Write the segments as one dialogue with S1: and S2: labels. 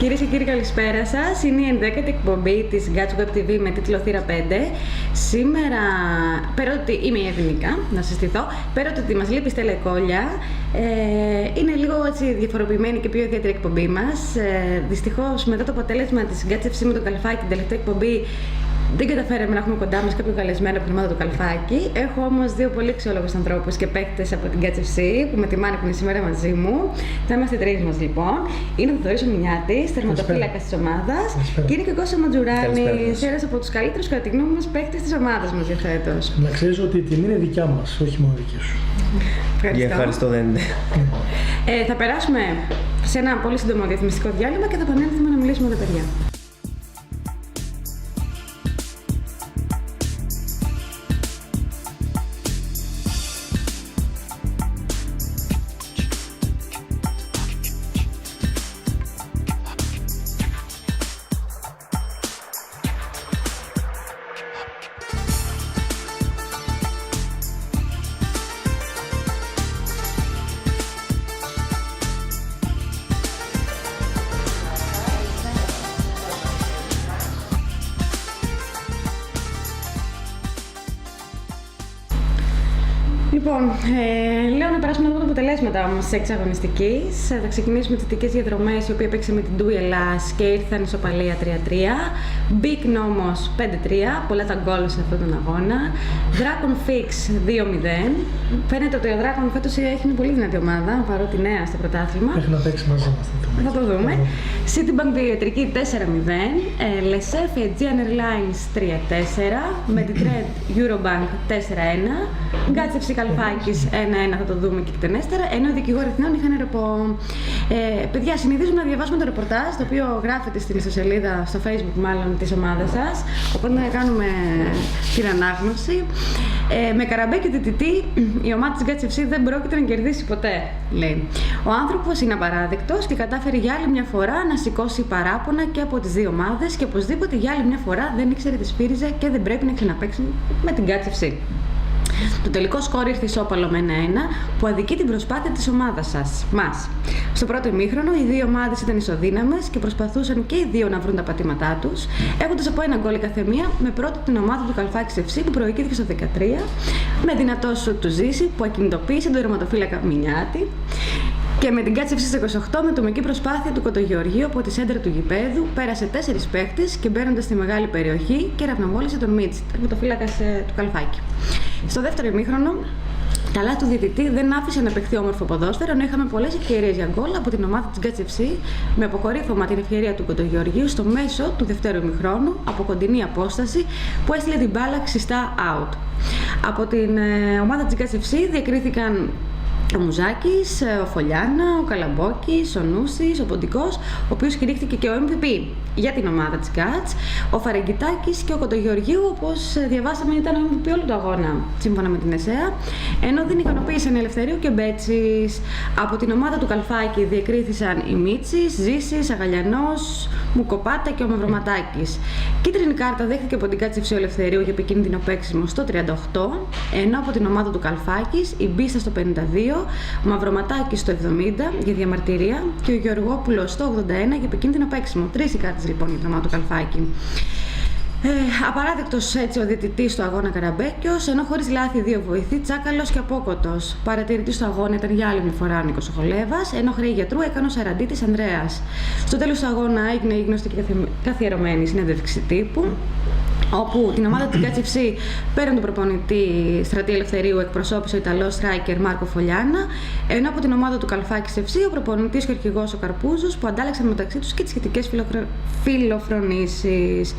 S1: Κυρίες και κύριοι, καλησπέρα σας. Είναι η 11η εκπομπή της Guts Web TV με τίτλο Θύρα 5. Σήμερα, πέρα ότι είμαι η Ευνικά, να συστηθώ, πέρα ότι μας λείπει η Στέλλα Κόλια, είναι λίγο έτσι διαφοροποιημένη και πιο ιδιαίτερη εκπομπή μας. Δυστυχώς, μετά το αποτέλεσμα της Guts FC με τον Καλφάκη, την τελευταία εκπομπή, δεν καταφέραμε να έχουμε κοντά μας κάποιο καλεσμένο από την ομάδα του Καλφάκη. Έχω όμως δύο πολύ αξιόλογους ανθρώπους και παίκτες από την Guts FC που με τιμάνε που είναι σήμερα μαζί μου. Θα είμαστε τρεις μας λοιπόν. Είναι ο Θοδωρής Μινιάτης, τερματοφύλακας της ομάδας. Και είναι και ο Κώστας Ματζουράνης, ένας από τους καλύτερους κατά τη γνώμη μας παίκτες της ομάδας μας για φέτος.
S2: Να ξέρεις ότι η τιμή είναι δικιά μας, όχι μόνο δική σου.
S3: Ευχαριστώ, δεν είναι.
S1: Θα περάσουμε σε ένα πολύ σύντομο διαφημιστικό διάλειμμα και θα επανέλθουμε να μιλήσουμε με τα παιδιά. Λοιπόν, λέω να περάσουμε να δούμε τα αποτελέσματα όμως της εξαγωνιστικής. Θα ξεκινήσουμε τις δυτικές διαδρομές, η οποία έπαιξε με την Ντούι Ελλάς και ήρθαν ισοπαλία 3-3. Μπίκν όμως 5-3, πολλά τα γκολ σε αυτόν τον αγώνα. Dragon Fix 2-0. Φαίνεται ότι ο Dragon φέτος έχει μια πολύ δυνατή ομάδα, παρότι νέα στο πρωτάθλημα.
S2: Έχει να παίξει μαζί μας.
S1: Θα το δούμε. Citibank Διατρική 4-0. Lesef Aegean Airlines 3-4. Meditred Eurobank 4-1. Guts FC Καλφάκης 1-1, θα το δούμε και εκτενέστερα. Ενώ οι δικηγόροι Εθνών είχαν ρεπό. Παιδιά, συνηθίζουμε να διαβάσουμε το ρεπορτάζ, το οποίο γράφεται στην ιστοσελίδα, στο Facebook μάλλον, της ομάδας σας. Οπότε να κάνουμε την ανάγνωση. Με Καραμπέ και Τιτιτή, η ομάδα της Guts FC δεν πρόκειται να κερδίσει ποτέ, λέει. Ο άνθρωπος είναι απαράδεκτος και κατάφερε για άλλη μια φορά να σηκώσει παράπονα και από τις δύο ομάδες και οπωσδήποτε για άλλη μια φορά δεν ήξερε τι σφύριζε και δεν πρέπει να ξαναπαίξει με την Guts FC. Το τελικό σκόρ ήρθε ισόπαλο με 1-1 που αδικεί την προσπάθεια της ομάδας μας. Στο πρώτο ημίχρονο οι δύο ομάδες ήταν ισοδύναμες και προσπαθούσαν και οι δύο να βρουν τα πατήματά τους, έχοντας από ένα γκολ η καθεμία, με πρώτη την ομάδα του Καλφάκης FC που προηγήθηκε στο 13 με δυνατό σουτ του Ζήση που ακινητοποίησε τον τερματοφύλακα Μινιάτη. Και με την Guts FC στο 28 με τομική προσπάθεια του Κοντογεωργίου από τη σέντρα του γηπέδου πέρασε 4 παίχτες και μπαίνοντας στη μεγάλη περιοχή και ραυνοβόλησε τον Μίτση, τερματοφύλακας του Καλφάκη. Στο δεύτερο ημίχρονο, τα λάθη του διαιτητή δεν άφησε να παιχθεί όμορφο ποδόσφαιρο, ενώ είχαμε πολλές ευκαιρίες για γκολ από την ομάδα της Guts FC με αποκορύφωμα την ευκαιρία του Κοντογεωργίου στο μέσο του δεύτερου ημιχρόνου από κοντινή απόσταση που έστειλε την μπάλα ξιστά out. Από την ομάδα της Guts FC διακρίθηκαν ο Μουζάκης, ο Φολιάνα, ο Καλαμπόκης, ο Νούσης, ο Ποντικός, ο οποίος κηρύχθηκε και ο MVP για την ομάδα της Guts, ο Φαραγγιτάκης και ο Κοντογεωργίου, όπως διαβάσαμε ήταν ο MVP όλου του αγώνα, σύμφωνα με την ΕΣΕΑ, ενώ δεν ικανοποίησαν Ελευθερίου και Μπέτσης. Από την ομάδα του Καλφάκη διακρίθησαν οι Μίτσης, Ζήσης, Αγαλιανός, Μουκοπάτα και ο Μαυροματάκης. Κίτρινη κάρτα δέχτηκε από την Guts FC ο Ελευθερίου για επικίνδυνο παίξιμο στο 38, ενώ από την ομάδα του Καλφάκης η Μπίστα στο 52, ο Μαυροματάκης στο 70 για διαμαρτυρία και ο Γεωργόπουλος στο 81 για επικίνδυνο παίξιμο. 3 οι κάρτες λοιπόν για την ομάδα του Καλφάκη. Απαράδεκτος έτσι ο διαιτητής στο αγώνα Καραμπέκιος, ενώ χωρίς λάθη δύο βοηθοί, Τσάκαλος και Απόκοτος. Παρατηρητής στο αγώνα ήταν για άλλη μια φορά ο Νίκος Οχολέβας, ενώ χρέη γιατρού έκανε ο Σαραντίτης Ανδρέας. Στο τέλος του αγώνα έγινε η γνωστή και καθιερωμένη συνέντευξη τύπου, όπου την ομάδα της Guts FC πέραν του προπονητή Στρατή Ελευθερίου εκπροσώπησε ο Ιταλός striker Μάρκο Φολιάνα, ενώ από την ομάδα του Καλφάκης FC ο προπονητής και ο αρχηγός ο Καρπούζος που αντάλλαξαν μεταξύ τους και τις σχετικές φιλοφρονήσεις.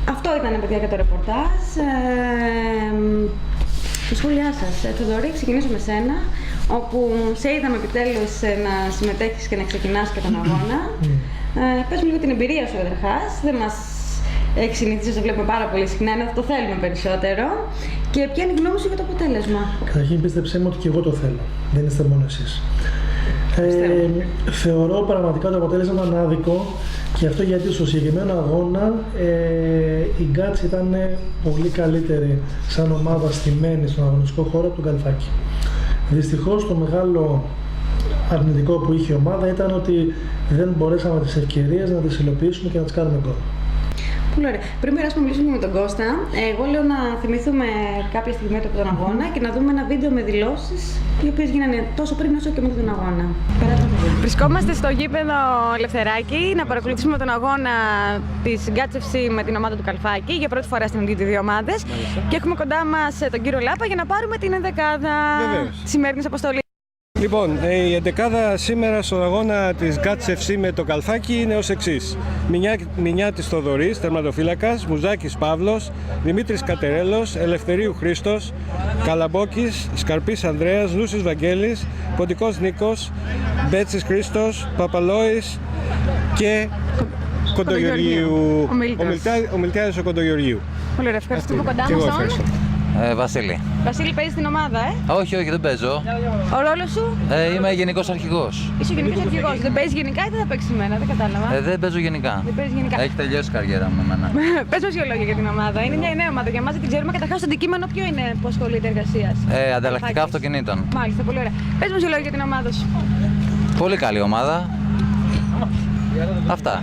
S1: Αυτό ήταν, παιδιά, για το ρεπορτάζ. Τα σχόλιά σας. Θοδωρή, ξεκινήσω με σένα, όπου σε είδαμε επιτέλους να συμμετέχεις και να ξεκινάς και τον αγώνα. Πες μου λίγο την εμπειρία σου καταρχάς. Δεν μας έχει συνηθίσει, το βλέπουμε πάρα πολύ συχνά, ενώ το θέλουμε περισσότερο. Και ποια είναι η γνώμη σου για το αποτέλεσμα?
S2: Καταρχήν πίστεψέ μου ότι και εγώ το θέλω. Δεν είστε μόνο εσείς. Θεωρώ πραγματικά το αποτέλεσμα ήταν άδικο και αυτό γιατί στο συγκεκριμένο αγώνα η Guts ήταν πολύ καλύτερη σαν ομάδα στημένη στον αγωνιστικό χώρο από τον Καλφάκη. Δυστυχώς το μεγάλο αρνητικό που είχε η ομάδα ήταν ότι δεν μπορέσαμε τις ευκαιρίες να τις υλοποιήσουμε και να τις κάνουμε γκολ.
S1: Πολύ ωραία. Πριν περάσουμε να μιλήσουμε με τον Κώστα, εγώ λέω να θυμηθούμε κάποια στιγμή από τον αγώνα και να δούμε ένα βίντεο με δηλώσεις οι οποίες γίνανε τόσο πριν όσο και μετά τον αγώνα. Βρισκόμαστε στο γήπεδο Ελευθεράκη να παρακολουθήσουμε τον αγώνα της Guts FC με την ομάδα του Καλφάκη για πρώτη φορά στην ίδια δύο ομάδες. Και έχουμε κοντά μας τον κύριο Λάπα για να πάρουμε την ενδεκάδα της σημερινής αποστολής.
S4: Λοιπόν, η εντεκάδα σήμερα στον αγώνα της Guts FC με το Καλφάκι είναι ως εξής. Μινιάτης Θοδωρής, τερματοφύλακας, Μουζάκης Παύλος, Δημήτρης Κατερέλος, Ελευθερίου Χρήστος, Καλαμπόκης, Σκαρπής Ανδρέας, Λούσης Βαγγέλης, Ποντικός Νίκος, Μπέτσης Χρήστος, Παπαλόης και Κοντογεωργίου. Ο Μιλτιάδης ο Κοντογεωργίου.
S1: Πολύ ωραία, ευχαριστούμε κοντά μας.
S5: Βασίλη.
S1: Βασίλη, παίζεις στην ομάδα,
S5: Όχι, δεν παίζω.
S1: Ο ρόλος σου?
S5: Είμαι γενικός αρχηγός.
S1: Είσαι γενικός αρχηγός. Δεν παίζεις γενικά ή δεν θα παίξεις εμένα, δεν κατάλαβα.
S5: Δεν παίζω γενικά.
S1: Δεν παίζεις γενικά.
S5: Έχει τελειώσει η καριέρα μου με εμένα.
S1: Πες μας δύο λόγια για την ομάδα. Είναι μια νέα ομάδα για μας, δεν την ξέρουμε. Καταρχάς, το αντικείμενο ποιο είναι που ασχολείται εργασίας?
S5: Ανταλλακτικά αυτοκινήτων.
S1: Μάλιστα, πολύ ωραία. Πες μας δύο λόγια για την ομάδα σου.
S5: Πολύ καλή ομάδα. Αυτά.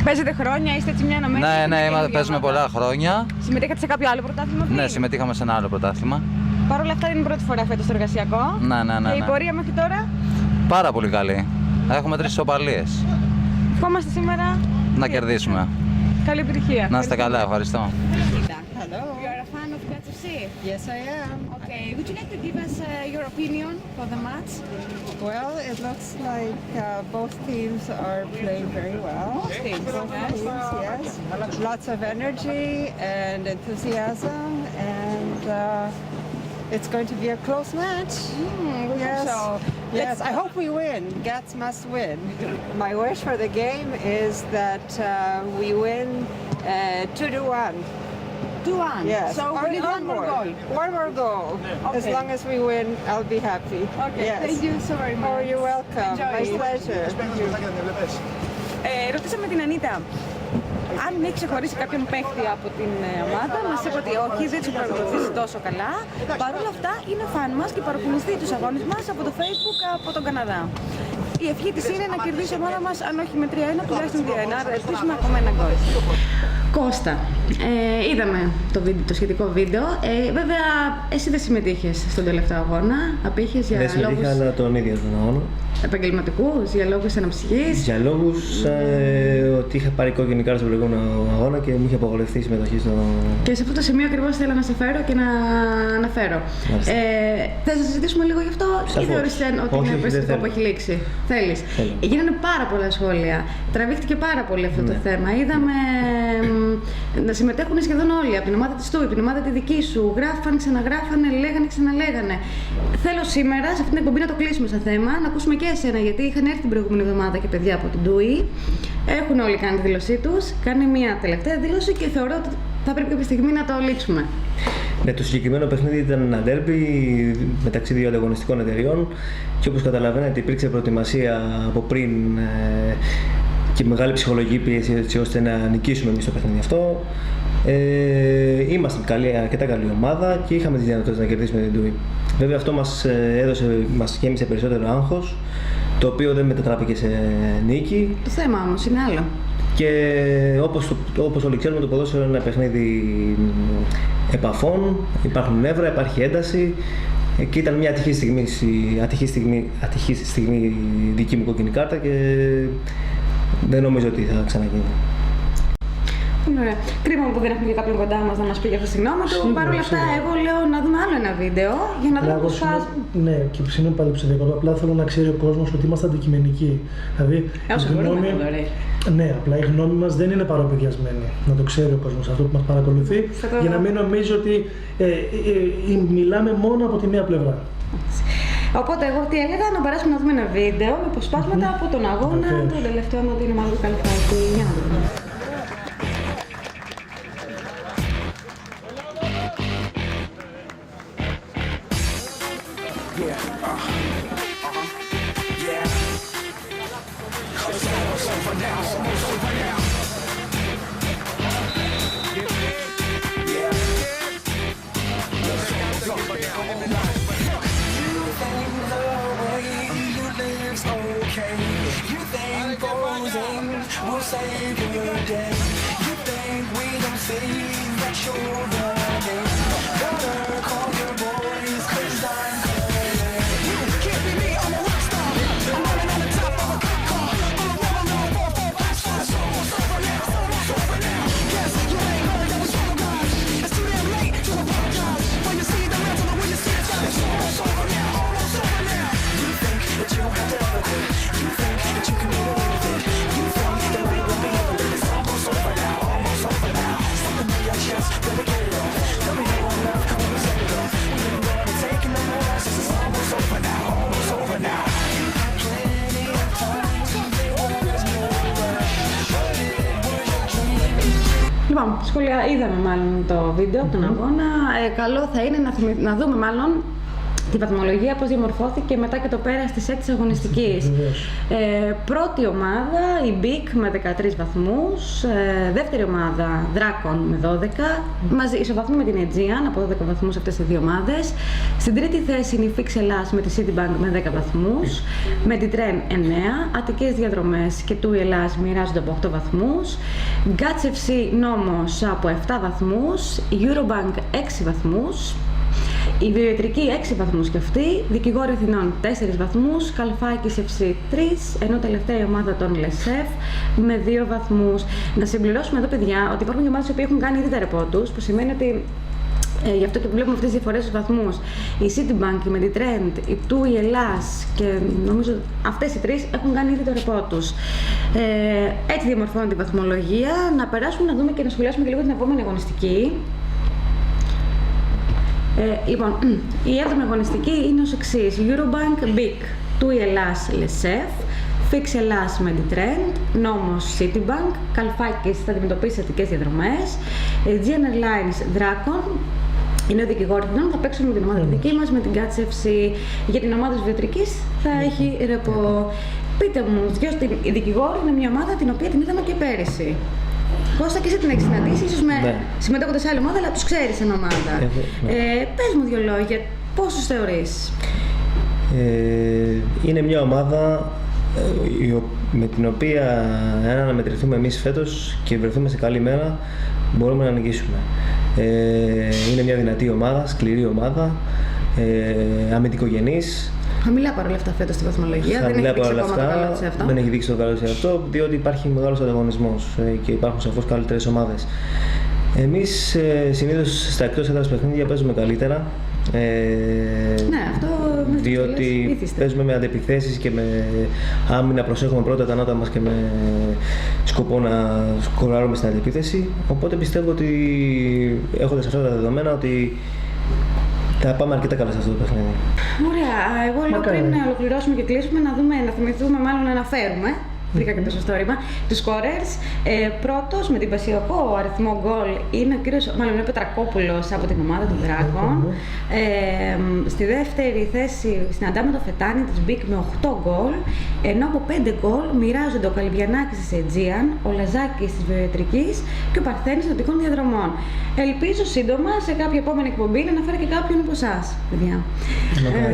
S1: Παίζετε χρόνια, είστε έτσι μια αναμένη?
S5: Ναι, παίζουμε πολλά χρόνια.
S1: Συμμετείχατε σε κάποιο άλλο πρωτάθλημα πριν?
S5: Ναι, συμμετείχαμε σε ένα άλλο πρωτάθλημα.
S1: Παρ' όλα αυτά είναι η πρώτη φορά φέτος στο εργασιακό.
S5: Ναι.
S1: Και η πορεία μέχρι τώρα?
S5: Πάρα πολύ καλή. Έχουμε 3 ισοπαλίες.
S1: Ευχόμαστε σήμερα
S5: να κερδίσουμε.
S1: Καλή επιτυχία.
S5: Να είστε καλά, ευχαριστώ.
S1: Hello. You are a fan of Guts FC?
S6: Yes, I am.
S1: Okay. Would you like to give us your opinion for the match?
S6: Well, it looks like both teams are playing very well.
S1: Both teams,
S6: yes. Lots of energy and enthusiasm, and it's going to be a close match. Yes.
S1: So
S6: Yes, I hope we win. Guts must win. My wish for the game is that we win 2-1.
S1: 2-1.
S6: Yes.
S1: So we need one more goal.
S6: One more goal.
S1: Okay.
S6: As long as we win, I'll be happy.
S1: Okay.
S6: Yes.
S1: Thank you so very much.
S6: Oh, you're welcome.
S1: Enjoy.
S6: My pleasure.
S1: Ρωτήσαμε την Ανίτα αν έχει ξεχωρίσει κάποιον παίχτη από την ομάδα. Μας είπε ότι όχι, δεν τους παρακολουθήσει τόσο καλά. Παρ' όλα αυτά είναι φαν μας και παρακολουθεί τους αγώνες μας από το Facebook από τον Καναδά. Η ευχή της είναι να κερδίσει η ομάδα μας, αν όχι με 3-1, τουλάχιστον 2-1. Άρα ελπίζουμε ακόμα ένα γκολ. Κώστα, είδαμε το σχετικό βίντεο. Βέβαια, εσύ δεν συμμετείχες στον τελευταίο αγώνα. Απήχες για
S3: λόγους... Δεν συμμετείχα, αλλά τον ίδιο τον αγώνα.
S1: Επαγγελματικούς, για λόγους αναψυχής.
S3: Για λόγους ότι είχα πάρει κόκκινη κάρτα στον προηγούμενο αγώνα και μου είχε απογορευτεί η συμμετοχή στο. Και σε αυτό το σημείο ακριβώς θέλω να σε φέρω και να αναφέρω. Θες να συζητήσουμε λίγο γι' αυτό, ή θεωρείς ότι είναι περιστατικό που έχει λήξει? Θέλεις? Γίνανε πάρα πολλά σχόλια. Τραβήχτηκε πάρα πολύ αυτό το θέμα. Είδαμε να συμμετέχουν σχεδόν όλοι από την ομάδα της Τούι, από την ομάδα τη δική σου. Γράφανε, ξαναγράφανε, λέγανε, ξαναλέγανε. Θέλω σήμερα σε αυτή την εκπομπή να το κλείσουμε σαν θέμα, να ακούσουμε και εσένα, γιατί είχαν έρθει την προηγούμενη εβδομάδα και παιδιά από την Τούι. Έχουν όλοι κάνει τη δήλωσή τους. Κάνει μια τελευταία δήλωση και θεωρώ ότι θα πρέπει κάποια στιγμή να το λήξουμε. Ναι, το συγκεκριμένο παιχνίδι ήταν ένα ντέρμπι μεταξύ δύο ανταγωνιστικών εταιριών και όπως καταλαβαίνετε υπήρξε προετοιμασία από πριν και μεγάλη ψυχολογική πίεση έτσι ώστε να νικήσουμε εμείς το παιχνίδι αυτό. Ήμασταν αρκετά καλή ομάδα και είχαμε τις δυνατότητες να κερδίσουμε την Τούι. Βέβαια αυτό μας γέμισε περισσότερο άγχος, το οποίο δεν μετατράπηκε σε νίκη.
S1: Το θέμα όμως είναι άλλο.
S3: Και όπως όλοι ξέρουμε, το ποδόσφαιρο είναι ένα παιχνίδι επαφών, υπάρχουν νεύρα, υπάρχει ένταση και ήταν μια ατυχή στιγμή δική μου κόκκινη κάρτα και δεν νομίζω ότι θα ξαναγίνει.
S1: Ωραία. Κρίμα που δεν έχουμε και κάποιον κοντά μας να μας πει για αυτό το συγγνώμη του. Παρ' όλα αυτά, εγώ λέω να δούμε άλλο ένα βίντεο για να δούμε πώς φάσουμε.
S2: Ναι, και συγγνώμη πάλι ψηφιακό. Απλά θέλω να ξέρει ο κόσμος ότι είμαστε αντικειμενικοί. Δηλαδή, ναι, απλά η γνώμη μας δεν είναι παροπηδιασμένη. Να το ξέρει ο κόσμος αυτό που μας παρακολουθεί, για να μην νομίζει ότι μιλάμε μόνο από τη μία πλευρά.
S1: Οπότε, εγώ τι έλεγα, να περάσουμε να δούμε ένα βίντεο με αποσπάσματα από τον αγώνα, τον τελευταίο με την ομάδα του Καλφάκη. Για να δούμε.
S7: will save your day. You think we don't see that you're running? Gotta call your boys, 'cause I'm coming. You can't be me, I'm a rock star. I'm running on the top of a cop car. I'm a roll on 4, 4, 5 stars. It's almost over now, almost over now. Yes, you ain't heard that we struggle, guys. It's too damn late to apologize. When you see the mantle, when you see the sky, it's almost over now, almost over now. You think that you don't have to ever quit. You think that you can get away with it. You think that we won't be able to. It's almost over now, almost over now. Something to your chest, better get it off. Tell me how on earth can we set it off? We ain't gonna take no more losses. It's almost over now, almost over now. You had plenty of time, there was no rush, but it was your dream.
S1: Λοιπόν, είδαμε μάλλον το βίντεο από τον αγώνα. Καλό θα είναι να δούμε μάλλον τη βαθμολογία, πώς διαμορφώθηκε μετά και το πέρας της έκτης αγωνιστικής. Πρώτη ομάδα, η Big με 13 βαθμούς, δεύτερη ομάδα, Dragon με 12, μαζί ισοβαθμοί με την Aegean από 12 βαθμούς αυτές οι δύο ομάδες. Στην τρίτη θέση είναι η Fix Hellas με τη Citibank με 10 βαθμούς, με την Tren 9, Αττικές Διαδρομές και TUI Hellas μοιράζονται από 8 βαθμούς, Guts FC Νόμος από 7 βαθμούς, Eurobank 6 βαθμούς, η Βιοιατρική 6 βαθμούς και αυτή, Δικηγόροι Αθηνών 4 βαθμούς, Καλφάκης FC 3, ενώ τελευταία η ομάδα των Λεσέφ με 2 βαθμούς. Να συμπληρώσουμε εδώ, παιδιά, ότι υπάρχουν και ομάδες που έχουν κάνει ήδη τα ρεπό τους, που σημαίνει ότι γι' αυτό και βλέπουμε αυτές τις διαφορές στους βαθμούς. Η Citibank, η Meditrend, η TUI Hellas και νομίζω αυτές οι τρεις έχουν κάνει ήδη το ρεπό τους. Έτσι διαμορφώνεται η βαθμολογία. Να περάσουμε να δούμε και να σχολιάσουμε και λίγο την επόμενη αγωνιστική. Λοιπόν, η 7η αγωνιστική είναι ως εξής: Eurobank, Big, TUI Hellas, Lesef, Fix Hellas, Meditrend, Νόμος, Citibank, Καλφάκης θα αντιμετωπίσει Αττικές Διαδρομές, Aegean Airlines, Dragon. Είναι ο δικηγόρος των, θα παίξουμε με την ομάδα δική μας, με την Guts FC. Για την ομάδα της Βιοιατρικής θα έχει ρεπό. Πείτε μου, η δικηγόρη είναι μια ομάδα την οποία την είδαμε και πέρυσι. Κώστα, και εσύ την έχεις συναντήσει, ίσως συμμετέχοντας σε άλλη ομάδα, αλλά τους ξέρεις σαν ομάδα. Πες μου δύο λόγια, πώς τους θεωρείς?
S3: Είναι μια ομάδα με την οποία, αν αναμετρηθούμε εμείς φέτος και βρεθούμε σε καλή μέρα, μπορούμε να νικήσουμε. Είναι μια δυνατή ομάδα, σκληρή ομάδα, αμυντικογενής.
S1: Χαμηλά παρόλα αυτά φέτος στη βαθμολογία, δεν έχει δείξει ακόμα το καλό της σε αυτό.
S3: Δεν έχει δείξει το καλό της σε αυτό, διότι υπάρχει μεγάλος ανταγωνισμός και υπάρχουν σαφώς καλύτερες ομάδες. Εμείς συνήθως στα εκτός έδρας παιχνίδια παίζουμε καλύτερα.
S1: Ναι, αυτό
S3: διότι παίζουμε με αντεπιθέσεις και με άμυνα, προσέχουμε πρώτα τα νότα μας και με σκοπό να σκοράρουμε στην αντεπίθεση. Οπότε πιστεύω ότι έχοντας αυτά τα δεδομένα ότι θα πάμε αρκετά καλά σε αυτό το παιχνίδι.
S1: Ωραία. Εγώ λέω πριν να ολοκληρώσουμε και κλείσουμε να θυμηθούμε, μάλλον να αναφέρουμε. Βρήκα και το σωστό ρήμα. Τους scorers. Πρώτος με την πασιακό αριθμό γκολ είναι ο κύριος Πετρακόπουλος από την ομάδα του Dragon. Στη δεύτερη θέση συναντάμε το Φετάνι της Big με 8 γκολ. Ενώ από 5 γκολ μοιράζονται ο Καλυβιανάκης της Aegean, ο Λαζάκης της Βιοιατρικής και ο Παρθένης των Αττικών Διαδρομών. Ελπίζω σύντομα σε κάποια επόμενη εκπομπή να αναφέρω και κάποιον από εσάς, παιδιά.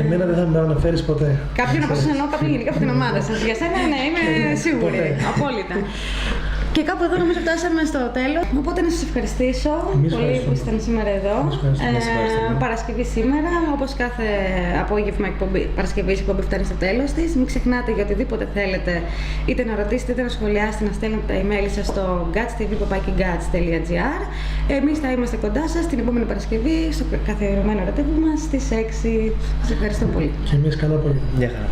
S2: Εμένα δεν θα με αναφέρεις ποτέ.
S1: Κάποιον από εσάς εννοώ, κάποιον γενικά από την ομάδα σας. Για σένα, ναι, είμαι σίγουρη. Απόλυτα. Και κάπου εδώ νομίζω φτάσαμε στο τέλος. Οπότε να σας ευχαριστήσω πολύ που ήσασταν σήμερα εδώ. Παρασκευή σήμερα, όπως κάθε απόγευμα Παρασκευής η εκπομπή φτάνει στο τέλος της. Μην ξεχνάτε για οτιδήποτε θέλετε, είτε να ρωτήσετε είτε να σχολιάσετε, να στέλνετε τα email σας στο gatstv@gats.gr. Εμείς θα είμαστε κοντά σας την επόμενη Παρασκευή στο καθιερωμένο ραντεβού μας στις 6. Σας ευχαριστώ πολύ.
S2: Και εμείς καλά πολύ.
S3: Γεια χαρά.